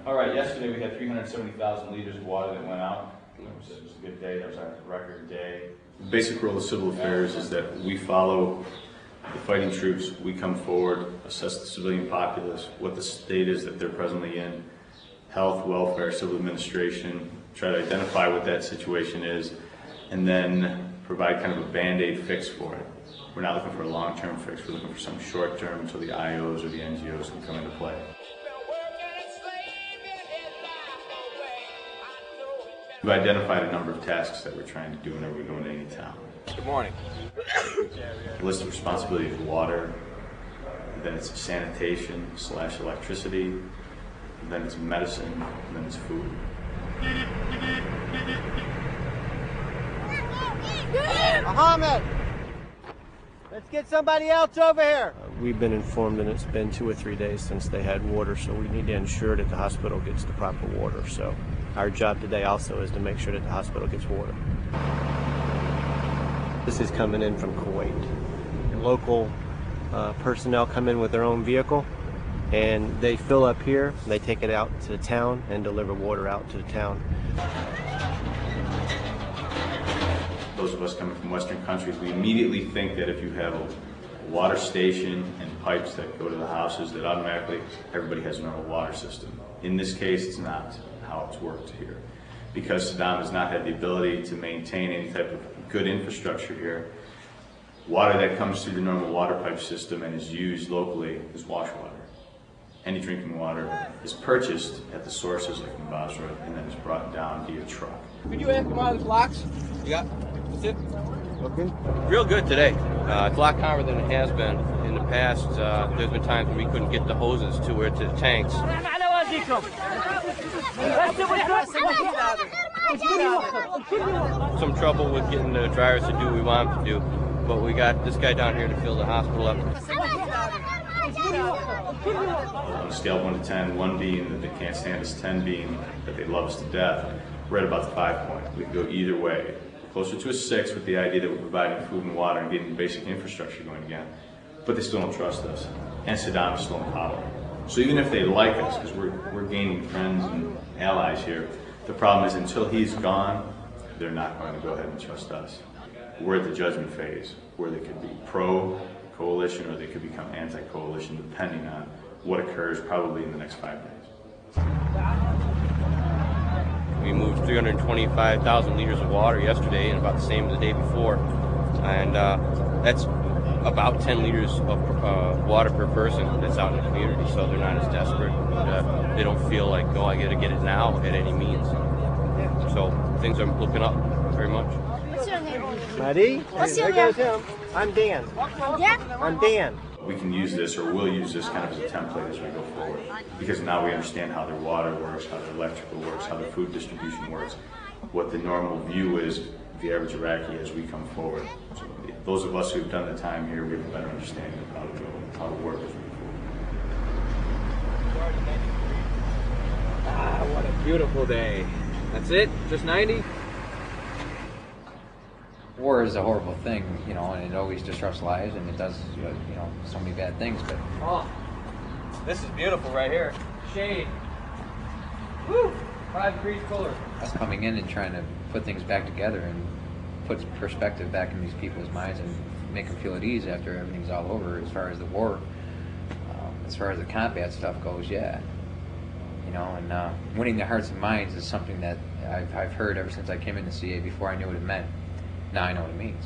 All right, yesterday we had 370,000 liters of water that went out. It was a good day. That was our record day. The basic role of civil affairs is that we follow the fighting troops. We come forward, assess the civilian populace, what the state is that they're presently in, health, welfare, civil administration, try to identify what that situation is, and then provide kind of a band-aid fix for it. We're not looking for a long-term fix. We're looking for some short-term until the IOs or the NGOs can come into play. We've identified a number of tasks that we're trying to do whenever we go into any town. Good morning. A list of responsibilities: water, then it's sanitation / electricity, then it's medicine, and then it's food. Muhammad! Let's get somebody else over here! We've been informed that it's been 2 or 3 days since they had water, so we need to ensure that the hospital gets the proper water. So our job today also is to make sure that the hospital gets water. This is coming in from Kuwait. Local personnel come in with their own vehicle, and they fill up here, they take it out to the town and deliver water out to the town. Those of us coming from Western countries, we immediately think that if you have a water station and pipes that go to the houses, that automatically everybody has a normal water system. In this case, it's not how it's worked here. Because Saddam has not had the ability to maintain any type of good infrastructure here, water that comes through the normal water pipe system and is used locally is wash water. Any drinking water is purchased at the sources like in Basra and then is brought down via truck. Could you ask them all the clocks? Yeah. That's it. Okay. Real good today. It's a lot calmer than it has been in the past. There's been times when we couldn't get the hoses to the tanks. Some trouble with getting the drivers to do what we want them to do, but we got this guy down here to fill the hospital up. On a scale of 1 to 10, 1 being that they can't stand us, 10 being that they love us to death, we're at about the 5 point. We can go either way. Closer to a 6 with the idea that we're providing food and water and getting the basic infrastructure going again. But they still don't trust us. And Saddam is still in power. So even if they like us, because we're gaining friends and allies here, the problem is until he's gone, they're not going to go ahead and trust us. We're at the judgment phase, where they could be pro-coalition or they could become anti-coalition, depending on what occurs probably in the next 5 days. We moved 325,000 liters of water yesterday, and about the same as the day before. And that's about 10 liters of water per person that's out in the community, so they're not as desperate. They don't feel like, oh, I gotta get it now at any means. So things are looking up very much. What's your name? Buddy? What's your there name? goes him. I'm Dan. Yeah? I'm Dan. We can use this, or we'll use this kind of as a template as we go forward, because now we understand how their water works, how their electrical works, how their food distribution works, what the normal view is of the average Iraqi as we come forward. So those of us who've done the time here, we have a better understanding of how to work as we go forward. Ah, what a beautiful day. That's it? Just 90? War is a horrible thing, you know, and it always disrupts lives, and it does, you know, so many bad things, but... Oh, this is beautiful right here. Shade. Woo! 5 degrees cooler. Us coming in and trying to put things back together and put perspective back in these people's minds and make them feel at ease after everything's all over as far as the war. As far as the combat stuff goes, yeah. You know, and winning the hearts and minds is something that I've heard ever since I came into CA before I knew what it meant. Now I know what it means.